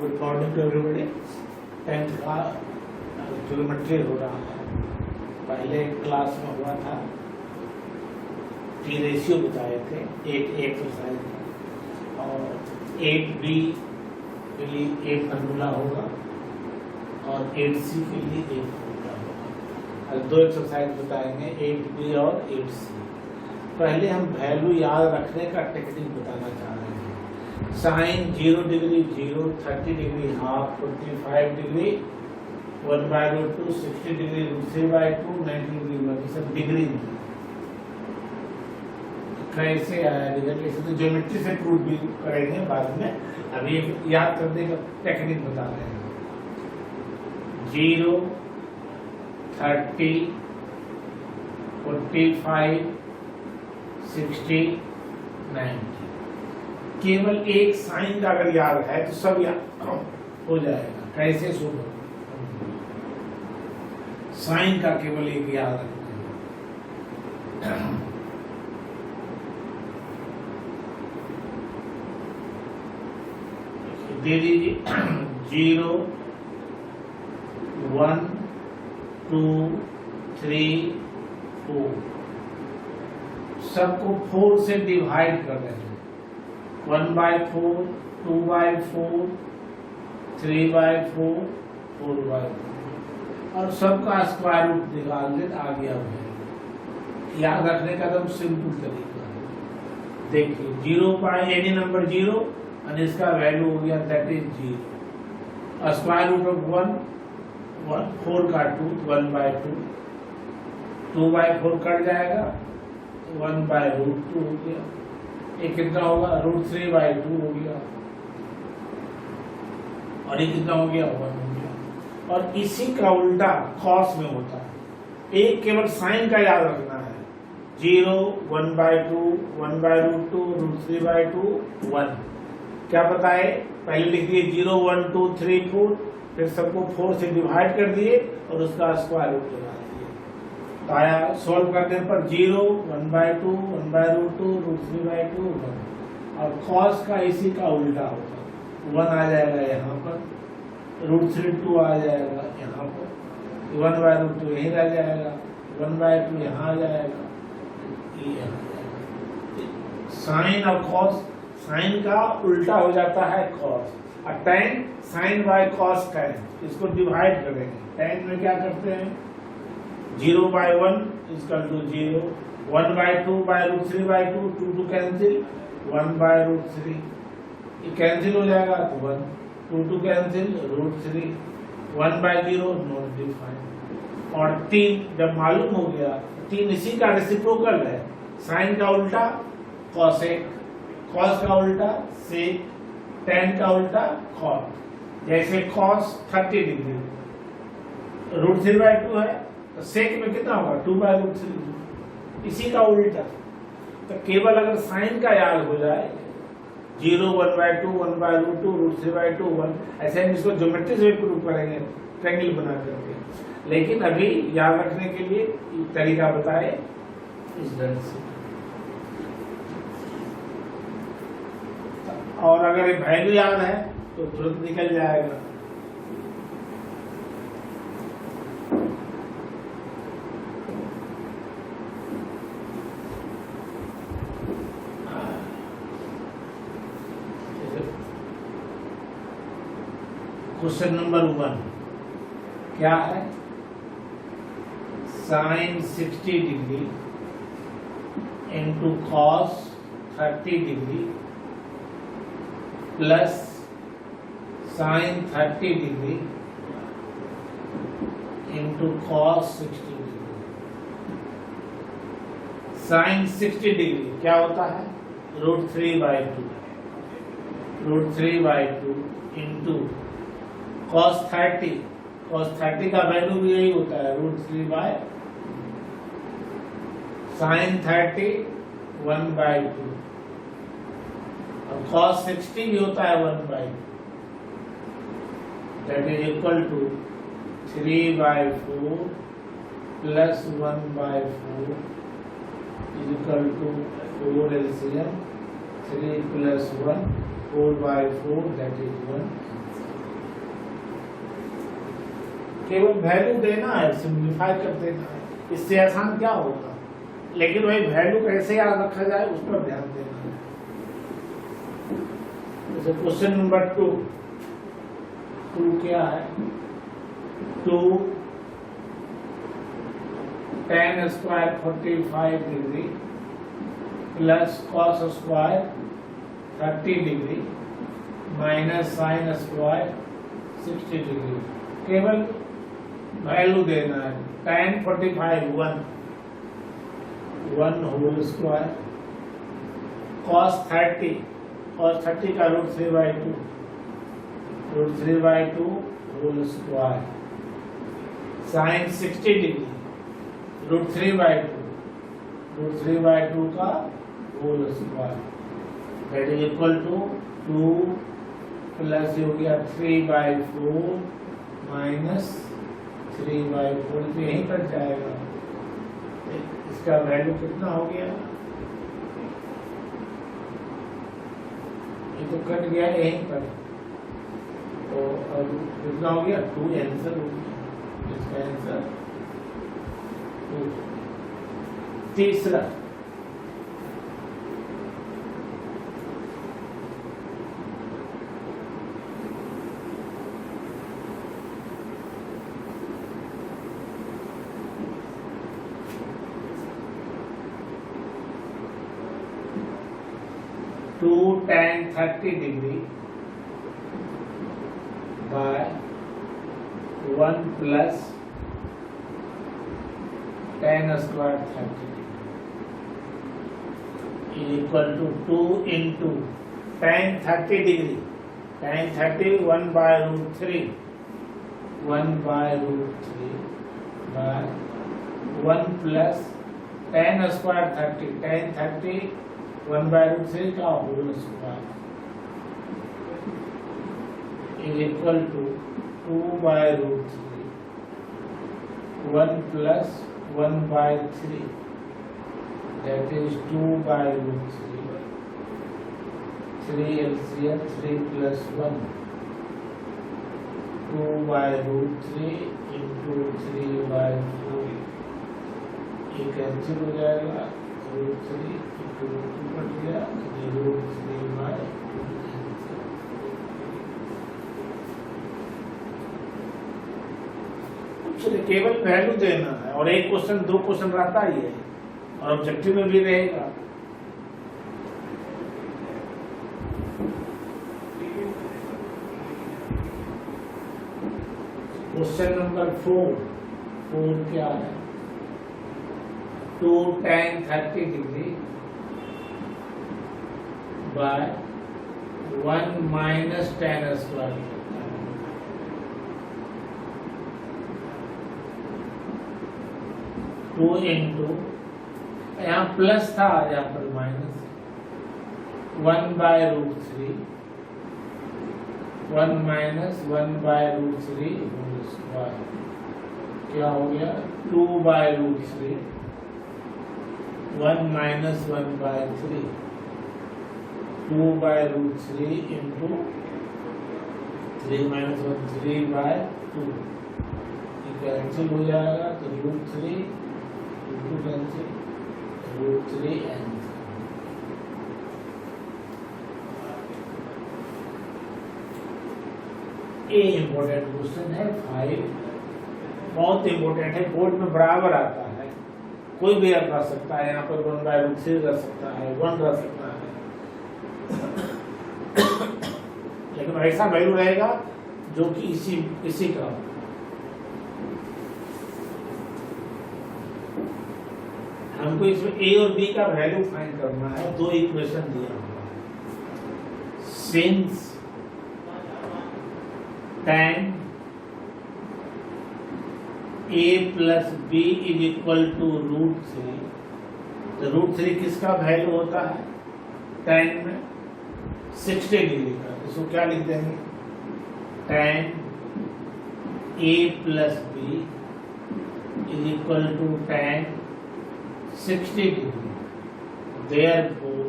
Good morning to everybody. 10th का geometry हो रहा है। पहले क्लास में हुआ था, टी रेशियो बताए थे, 8 एक्सरसाइज का, और 8B के लिए 8 फॉर्मूला होगा और 8C के लिए 1 फॉर्मूला होगा। आज 2 एक्सरसाइज बताएंगे, 8B और 8C। पहले हम वैल्यू याद रखने का टेक्निक बताना चाह रहे हैं। Sine 0 degree 0, 30 degree half, 45 degree 1/√2, 60 degree √3/2, 90 degree 1, ये सब डिग्री में कैसे आया रिजल्ट, इसे तो ज्योमेट्री से प्रूव भी करेंगे बाद में। अभी याद करने का टेक्निक बता रहे हैं। 0, 30, 45, 60, 90। केवल एक साइन का अगर याद है तो सब याद हो जाएगा। कैसे सुनो, साइन का केवल एक याद रखना है। दे दीजिए 0, 1, 2, 3, 4, सबको 4 से डिवाइड कर रहे हैं। 1/4, 2/4, 3/4, 4/4, और सबका स्क्वायर रूट निकाल दे आ गया है। याद रखने का एकदम सिंपल तरीका है। देखिए 0 बाय एनी नंबर 0 और इसका वैल्यू हो गया that is 0। Square root of 1 4 का 2 1/2, 2/4 कट जाएगा, 1/√2 हो गया। ये कितना होगा, √3/2 हो गया, और ये कितना हो गया, 1 हो गया। और इसी का उल्टा कॉस में होता है। एक केवल साइन का याद रखना है। 0, 1/2, 1/√2, √3/2, 1। क्या बताए, पहले लिख दिए 0, 1, 2, 3, 4, फिर सबको 4 से डिवाइड कर दिए और उसका स्क्वायर रूट लगा दिए। तो आया सोल्व करने पर 0, 1/2, 1/√2, √3/2, 1। और cos का इसी का उल्टा होगा, 1 आ जाएगा यहाँ पर, √3/2 आ जाएगा यहाँ पर, 1/√2 यहीं रह जाएगा, 1/2 यहाँ आ जाएगा, ये यहाँ जाएगा। साइन और cos, साइन का उल्टा हो जाता है cos, और tan sin बाय cos tan, इसको डिवाइड करेंगे। tan में क्या करते हैं, 0/1 इक्वल टू 0, 1/2 बाय √3/2, 2 कैंसिल, 1/√3, ये कैंसिल हो जाएगा तो 1, 2 कैंसिल, √3, 1/0 नॉट डिफाइंड। और 3 जब मालूम हो गया, 3 इसी का रेसिप्रोकल है। साइन का उल्टा कॉसेक, कॉस का उल्टा सेक, tan का उल्टा कॉट। जैसे cos 30 डिग्री √3/2 है, तो सेक में कितना होगा, 2/√3, इसी का उल्टा। तो केवल अगर साइन का याद हो जाए, 0, 1/2, 1/√2, √3/2, 1, ऐसे हम इसको ज्योमेट्री से प्रूव करेंगे ट्रायंगल बना करके। लेकिन अभी याद रखने के लिए तरीका बताए इस ढंग से। और अगर वैल्यू याद है तो तुरंत निकल जाएगा। क्वेश्चन नंबर 1 क्या है, sine 60 degree into cos 30 degree plus sine 30 degree into cos 60 degree. Sine 60 degree क्या होता है, √3/2, √3/2 इंटू cos 30 का वैल्यू भी यही होता है, √3/, sin 30 1/2, और cos 60 भी होता है 1/2, दैट इज इक्वल टू 3/4 प्लस 1/4 is equal to 4 LCM, 3 plus 1, 4/4, that is 1. केवल वैल्यू देना है, सिंप्लीफाई कर देना है, इससे आसान क्या होगा। लेकिन वही वैल्यू कैसे याद रखा जाए उस पर ध्यान देना है। जैसे क्वेश्चन नंबर 2 क्या है, 2 tan square 45 degree plus cos square 30 degree minus sine square 60 degree. केवल वैल्यू देना है। tan 45 1 होल स्क्वायर, cos 30 का root 3/2 whole square, sine 60 degree root 3/2 का whole square, that is equal to 2 plus हो गया 3/4 minus 3/4, तो यहीं पर जाएगा। इसका वैल्यू कितना हो गया, ये तो कट गया यहीं पर, तो अब कितना हो गया 2 आंसर हो गया, इसका आंसर 2। तीसरा 2 tan 30 degree by 1 plus tan square 30 degree is equal to 2 into tan 30 degree, tan 30 1 by root 3 by 1 plus tan square 30, tan 30 1 by root 3 का whole square is equal to 2 by root 3, 1 plus 1 by 3, that is 2 by root 3 LCM 3 plus 1, 2 by root 3 into 3 by 4, ये cancel हो जाएगा, root 3 into root 2 cut गया, root 3 by 2 answer. कुछ केवल value देना है, और एक क्वेश्चन 2 क्वेश्चन रहता ही है, और ऑब्जेक्टिव में भी रहेगा। क्वेश्चन नंबर 4 क्या है, 2 tan 30 degree by 1 minus tan square, 2 into, यहाँ प्लस था यहाँ पर minus, 1 by root 3, 1 minus 1 by root 3 whole square, क्या हो गया 2 by root 3, 1 minus 1 by 3, 2 by root 3 into 3 minus 1 3 by 2, ये कैंसिल हो जाएगा, तो root 3 into cancel, root 3 answer. ये इम्पोर्टेंट क्वेश्चन है 5, बहुत इम्पोर्टेंट है, बोर्ड में बराबर आता है, कोई भी रख सकता है, यहाँ पर 1 by root 3 रख सकता है, 1 रख सकता है, लेकिन ऐसा वैल्यू रहेगा जो कि इसी का। हमको इसमें a और b का वैल्यू फाइंड करना है, 2 इक्वेशन दिया हुआ है। Since tan a plus b is equal to root 3, तो रूट 3 किसका वैल्यू होता है, tan में 60 डिग्री का, इसको क्या लिख देंगे, tan a plus b is equal to tan 60 degree, therefore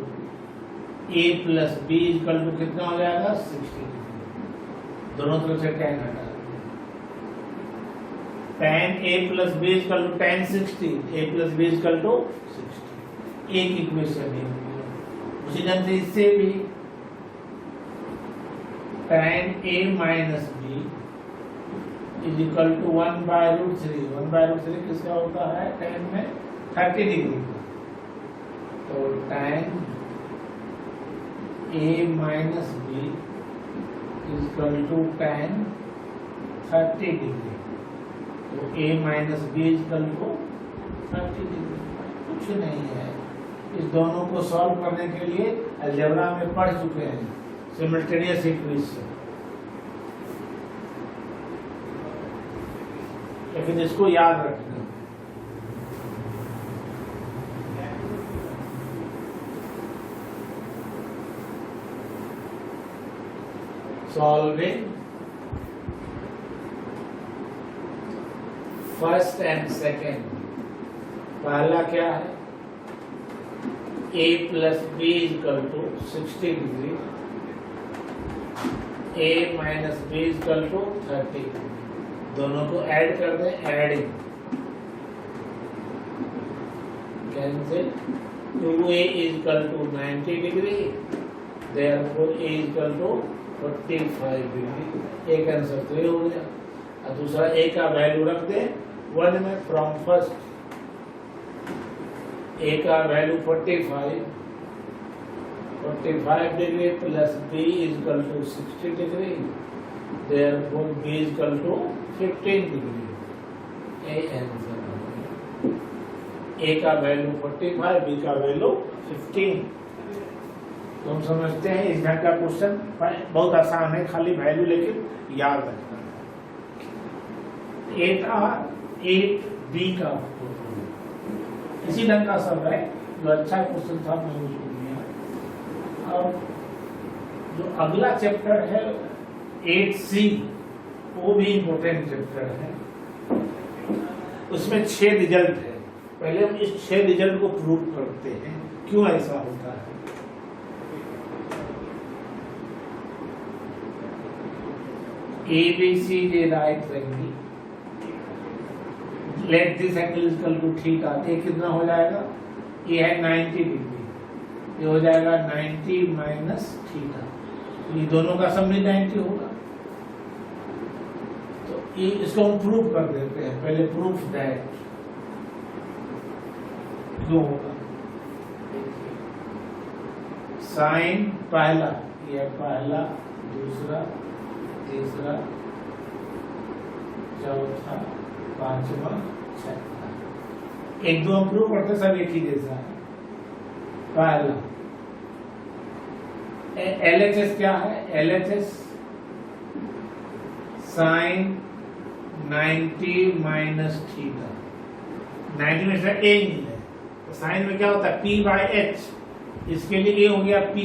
a plus b is equal to कितना हो जाएगा 60 डिग्री, दोनों तरफ से tan हटा, tan A plus B equal to tan 60, A plus B equal to 60, एक इक्वेशन है। उसी ढंग से इससे भी tan A minus B is equal to 1/√3, 1/√3 किसका होता है tan में 30 डिग्री का, तो tan A minus B is equal to tan 30 degree, तो A minus B is equal to 30 degree. कुछ नहीं है, इस दोनों को सॉल्व करने के लिए अलजेब्रा में पढ़ चुके हैं सिमल्टेनियस इक्वेशन, लेकिन इसको याद रखना। सॉल्विंग फर्स्ट एंड सेकेंड, पहला क्या है A plus B equal to 60 degree, A minus B equal to 30, दोनों को ऐड कर दें, adding cancel, 2A equal to 90 degree, therefore A equal to 45 degree, एक आंसर तो ये हो गया। और दूसरा A का वैल्यू रख दें 1 में, फ्रॉम फर्स्ट A का value 45 degree plus B equal to 60 degree, therefore B equal to 15 degree, a answer. A का वैल्यू 45, B का वैल्यू 15। तो हम समझते हैं इस ढंग का क्वेश्चन बहुत आसान है, खाली वैल्यू लेकिन याद रखना है। 8B का इसी ढंग का सब है, जो अच्छा क्वेश्चन था मैं उसको दिया। अब जो अगला चैप्टर है 8C, वो भी इम्पोर्टेंट चैप्टर है, उसमें 6 रिजल्ट है। पहले हम इस 6 रिजल्ट को प्रूव करते हैं क्यों ऐसा होता है। ABCD राइट रहेंगी, let this angle equal to theta, ये कितना हो जाएगा, ये है 90 डिग्री, ये हो जाएगा 90 माइनस थीटा, ये दोनों का सम भी 90 होगा। तो ये इसको हम प्रूफ कर देते हैं, पहले प्रूफ दैट क्यों होगा। साइन पहला, ये पहला, दूसरा, तीसरा, चौथा, पांचवा, छठा, एक दो हम प्रूव करते सब एक ही जैसा है। पहला LHS क्या है, LHS साइन 90 माइनस थीटा, 90 में से ए नहीं है, तो साइन में क्या होता है P बाय H, इसके लिए ए हो गया P,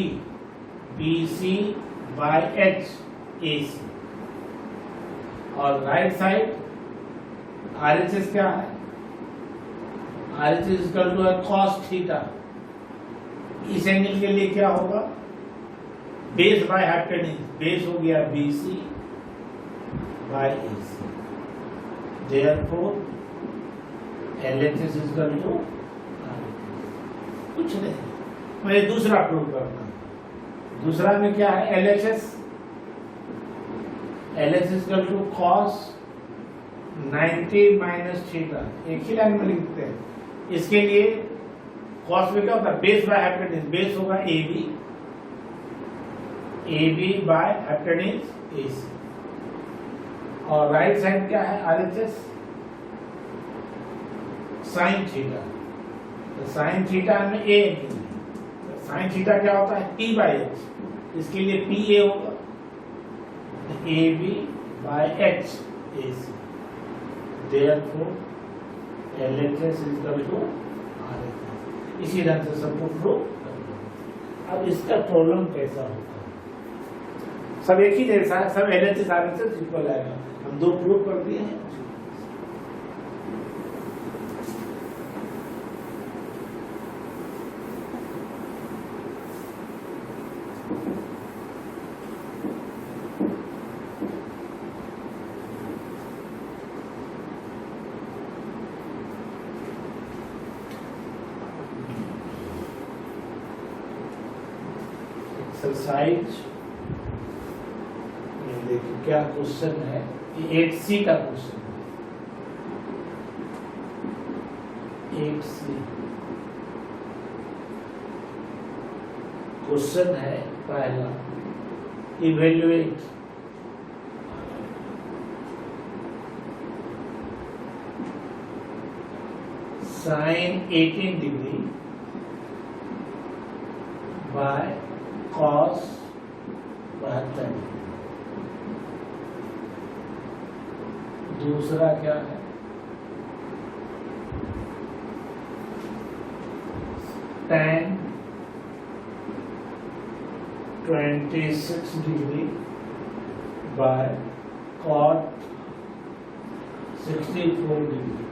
BC बाय H AC, और राइट साइड RHS क्या है, RHS equal to cos theta, इस एंगल के लिए क्या होगा बेस बाय हाइपोटेन्यूज, बेस हो गया BC by AC, therefore LHS equal to कुछ नहीं। मुझे दूसरा प्रूव करना, दूसरा में क्या है LHS equal to cos 90 minus theta, एक ही लाइन में लिखते हैं। इसके लिए cos में क्या होता है बेस बाय हाइपोटेन्यूज, बेस होगा AB बाय हाइपोटेन्यूज AC, और राइट साइड क्या है RHS साइन थीटा, तो साइन थीटा में A नहीं, साइन थीटा क्या होता है P बाय H, इसके लिए PA होगा AB by H AC, therefore LHS is equal to RHS। इसी ढंग से सबको प्रूव करना। अब इसका प्रॉब्लम कैसा होता है, सब एक ही जैसा है, सब LHS RHS इक्वल आएगा, हम दो प्रूव कर दिए हैं। एक्सरसाइज देखिए क्या क्वेश्चन है, ये 8C का क्वेश्चन है। 8C क्वेश्चन है पहला, evaluate sin 18 degree by cos 72। दूसरा क्या है, tan 26 degree by cot 64 degree।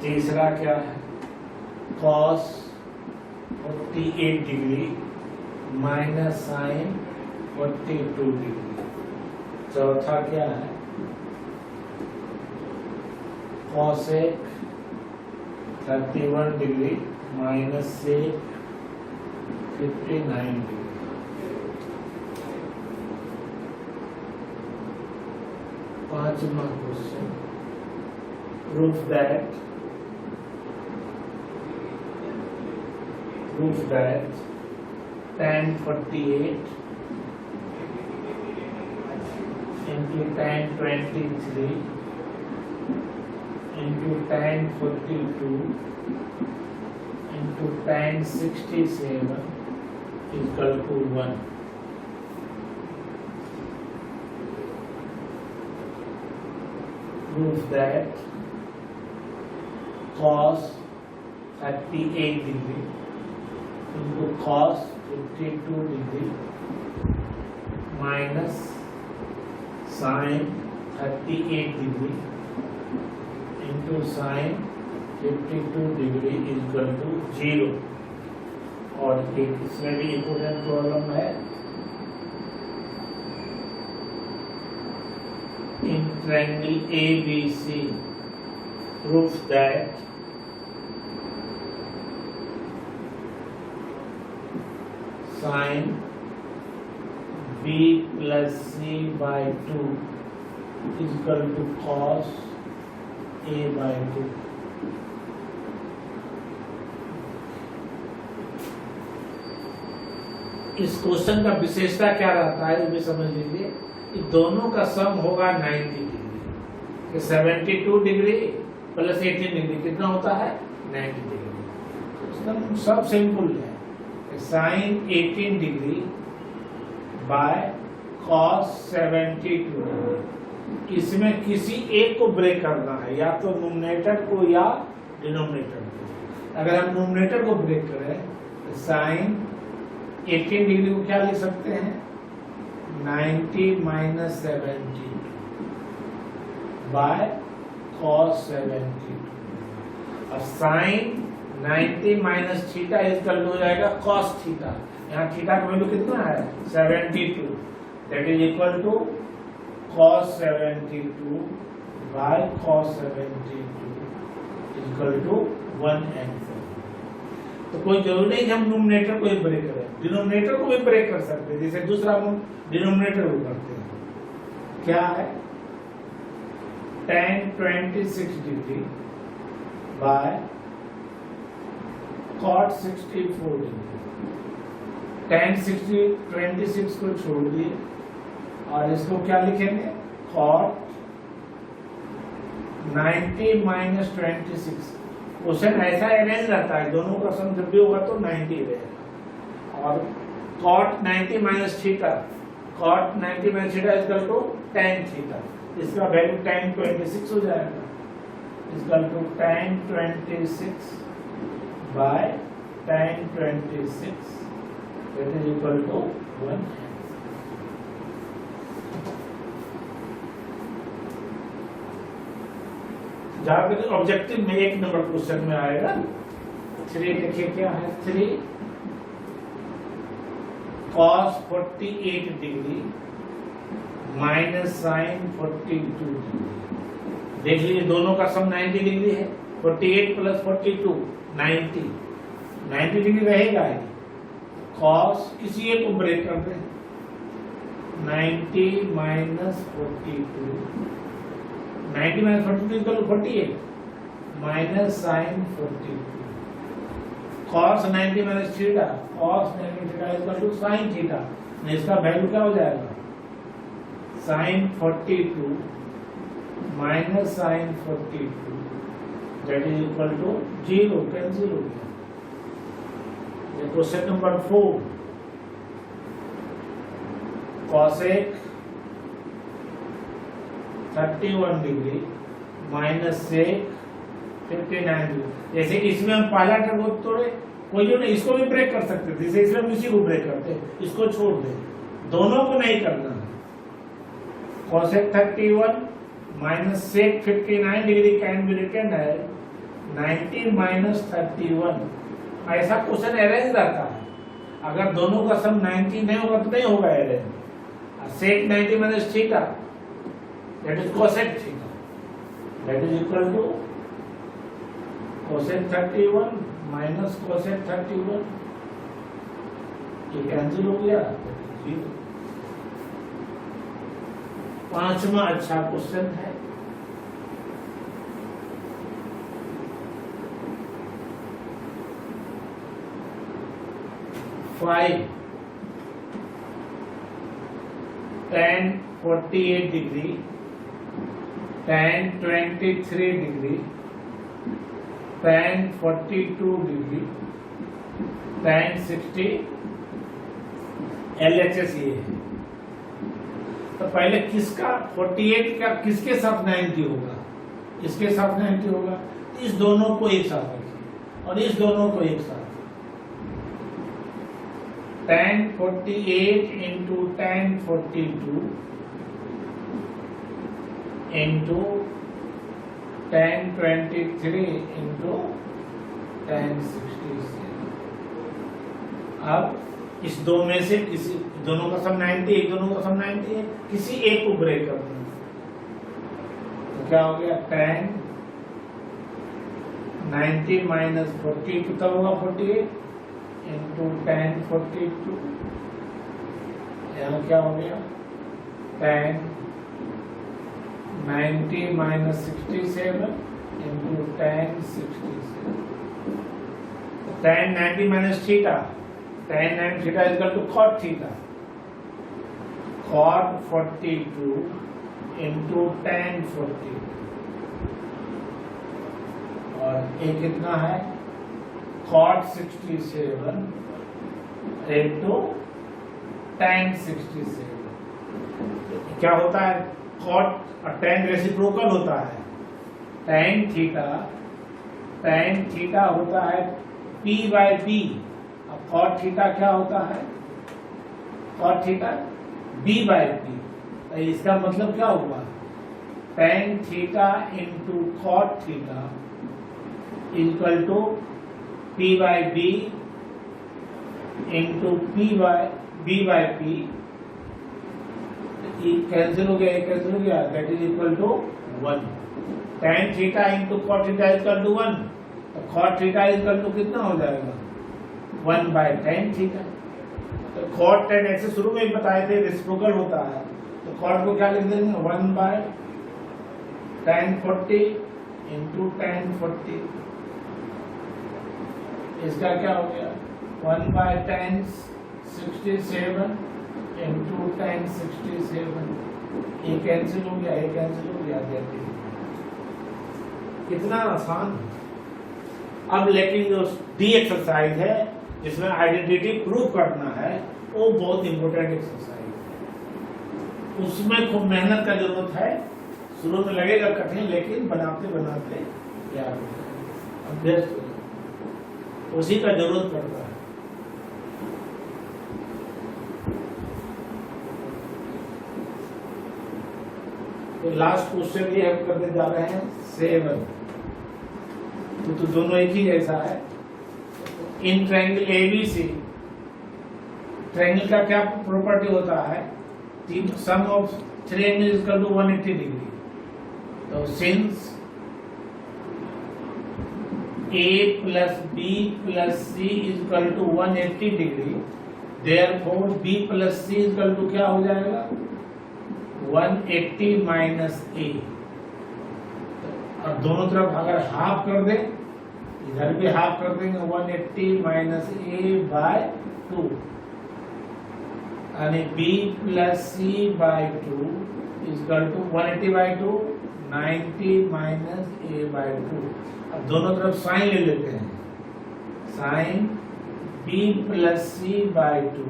तीसरा क्या है, cos 48 degree minus sine 42 degree. चौथा क्या है, cosec 31 डिग्री माइनस से 59 डिग्री। पांचवा question, prove that tan 48 into tan 23 into tan 42 into tan 67 is equal to 1। Prove that cos 38 degree into cos 52 degree minus sin 38 degree into sin 52 degree is equal to 0। और एक इसमें भी important problem है, in triangle ABC proves that sin B plus C by 2 is equal to cos A by 2। इस question का विशेषता क्या रहता है, ये भी समझ लीजिए। ये दोनों का सम होगा 90 डिग्री। 72 डिग्री प्लस 18 डिग्री कितना होता है, 90 डिग्री। सब सिंपल है। Sine 18 degree by cos 72 degree. इसमें किसी एक को ब्रेक करना है, या तो न्यूमरेटर को या डिनोमिनेटर को। अगर हम न्यूमरेटर को ब्रेक करें तो साइन 18 डिग्री को क्या लिख सकते हैं, 90 माइनस 72 बाय कॉस 72। और साइन 90 माइनस थीटा इक्वल हो जाएगा कॉस थीटा। यहाँ थीटा का वैल्यू कितना है, 72, that is equal to cos 72 by cos 72 equal to 1 answer. तो कोई जरूरी नहीं कि हम न्यूमरेटर को ही ब्रेक करें, डिनोमिनेटर को भी ब्रेक कर सकते हैं, जैसे दूसरा हम डिनोमिनेटर को करते हैं। क्या है, tan 26 degree by cot 64 degree. tan 26 को छोड़ दिए और इसको क्या लिखेंगे, cot 90 माइनस 26। क्वेश्चन ऐसा अरेंज रहता है, दोनों का सम जब भी होगा तो 90 रहेगा। और cot 90 minus theta, cot 90 minus theta equal to tan theta. इसका वैल्यू tan 26 हो जाएगा, equal to tan 26 by tan 26 that is equal to 1। जहां तक ऑब्जेक्टिव में 1 नंबर क्वेश्चन में आएगा 3। देखिए क्या है, 3 cos 48 degree minus sine 42 degree. देख लीजिए दोनों का सम 90 डिग्री है। 48 प्लस 42 90 डिग्री रहेगा ही। कॉस किसी एक को ब्रेक कर दे, 90 minus 42, 90 minus 42 equal to 48 minus sine 42, cos 90 minus theta, cos 90 theta equal to sine theta, इसका वैल्यू क्या हो जाएगा, sine 42 minus sine 42 that is equal to 0, cancel हो गया। Question number 4, cosec 31 degree minus sec 59 degree. जैसे इसमें हम पहला टर्म तोड़े, कोई जो नहीं, इसको भी ब्रेक कर सकते थे, जैसे इसमें हम इसी को ब्रेक करते, इसको छोड़ दे, दोनों को नहीं करना है। Cosec 31 minus sec 59 degree can be written है 90 माइनस 31। ऐसा क्वेश्चन अरेंज रहता है, अगर दोनों का सम 90 नहीं होगा तो नहीं होगा arrange. Sec 90 minus theta that is cosec theta that is equal to cosec 31 minus cosec 31, ये कैंसिल हो गया। पांचवा अच्छा क्वेश्चन है, five tan 48 degree tan 23 degree tan 42 degree tan 60 LHS ये है। तो पहले किसका 48 का किसके साथ 90 होगा, इसके साथ 90 होगा, इस दोनों को एक साथ रखिए और इस दोनों को एक साथ। tan 48 into tan 42 into tan 23 into tan 67। अब इस दो में से किसी दोनों का सम 90, एक दोनों का सम 90 है, किसी एक को ब्रेक कर दें तो क्या हो गया, tan 90 माइनस 40 कितना होगा 48 इंटू tan 42, यहाँ क्या हो गया tan 90 minus 67 into tan 67, tan 90 minus theta, tan 90 theta is equal to cot theta, cot 42 into tan 42, और ये कितना है cot 67 इंटू tan 67। क्या होता है, cot और tan रेसिप्रोकल होता है, tan थीटा होता है p बाय b, अब cot थीटा क्या होता है, cot theta b by p। तो इसका मतलब क्या हुआ, tan theta into cot theta equal to p by b into b by p, cancel हो गया, कैंसिल हो गया, that is equal to 1। tan theta into cot theta equal to 1, तो cot थीटा इक्वल टू कितना हो जाएगा 1 bye tan theta. तो cot tan ऐसे शुरू में ही बताए थे रेसिप्रोकल होता है, तो cot को क्या लिख देंगे 1 बाय tan 40 इंटू tan 40, इसका क्या हो गया 1 बाय tan 67 इंटू tan 67, ये कैंसिल हो गया, ये कैंसिल हो गया, कितना आसान। अब लेकिन जो डी एक्सरसाइज है जिसमें आइडेंटिटी प्रूव करना है, वो बहुत इंपॉर्टेंट एक्सरसाइज है, उसमें खूब मेहनत का जरूरत है, शुरू में लगेगा कठिन लेकिन बनाते बनाते याद हो जाएगा, अभ्यास उसी का जरूरत पड़ता है। तो लास्ट क्वेश्चन ये हम करने जा रहे हैं 7, तो दोनों एक ही जैसा है। इन ट्रायंगल ABC, ट्रायंगल का क्या प्रॉपर्टी होता है, sum of 3 angle is equal to 180 degree. तो since A plus B plus C is equal to 180 degree, therefore b plus c equal to क्या हो जाएगा 180 माइनस a। और दोनों तरफ अगर हाफ कर दे, इधर भी हाफ कर देंगे 180 माइनस a बाय 2 यानी b plus c by 2 equal to 180 by 2 90 minus a by 2। अब दोनों तरफ साइन ले लेते हैं, sine b plus c by 2,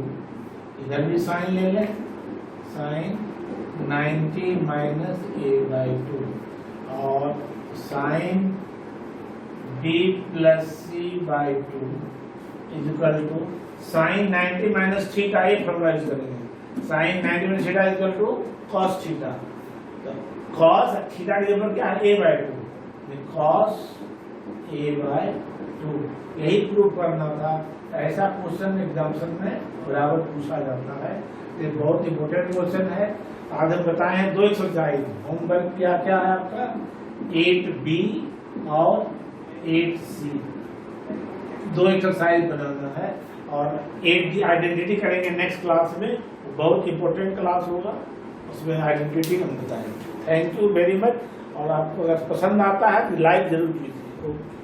इधर भी साइन ले लें, साइन 90 माइनस a बाय 2 और sine b plus c by 2 equal to sine 90 minus theta, ये फॉर्मूला यूज करेंगे, sine 90 minus theta equal to cos theta. तो कॉस थीटा के ऊपर क्या है a by 2, cos a by 2, यही प्रूव करना था। ऐसा क्वेश्चन एग्जामिनेशन में बराबर पूछा जाता है, ये बहुत इंपॉर्टेंट क्वेश्चन है। आज हम बताए हैं 2 एक्सरसाइज, होमवर्क क्या क्या है आपका 8b और 8c, 2 एक्सरसाइज बनाना है और 8 की आइडेंटिटी करेंगे नेक्स्ट क्लास में, बहुत इंपॉर्टेंट क्लास होगा, उसमें आइडेंटिटी हम बताएंगे। थैंक यू वेरी मच, और आपको अगर पसंद आता है तो लाइक जरूर कीजिए। ओके।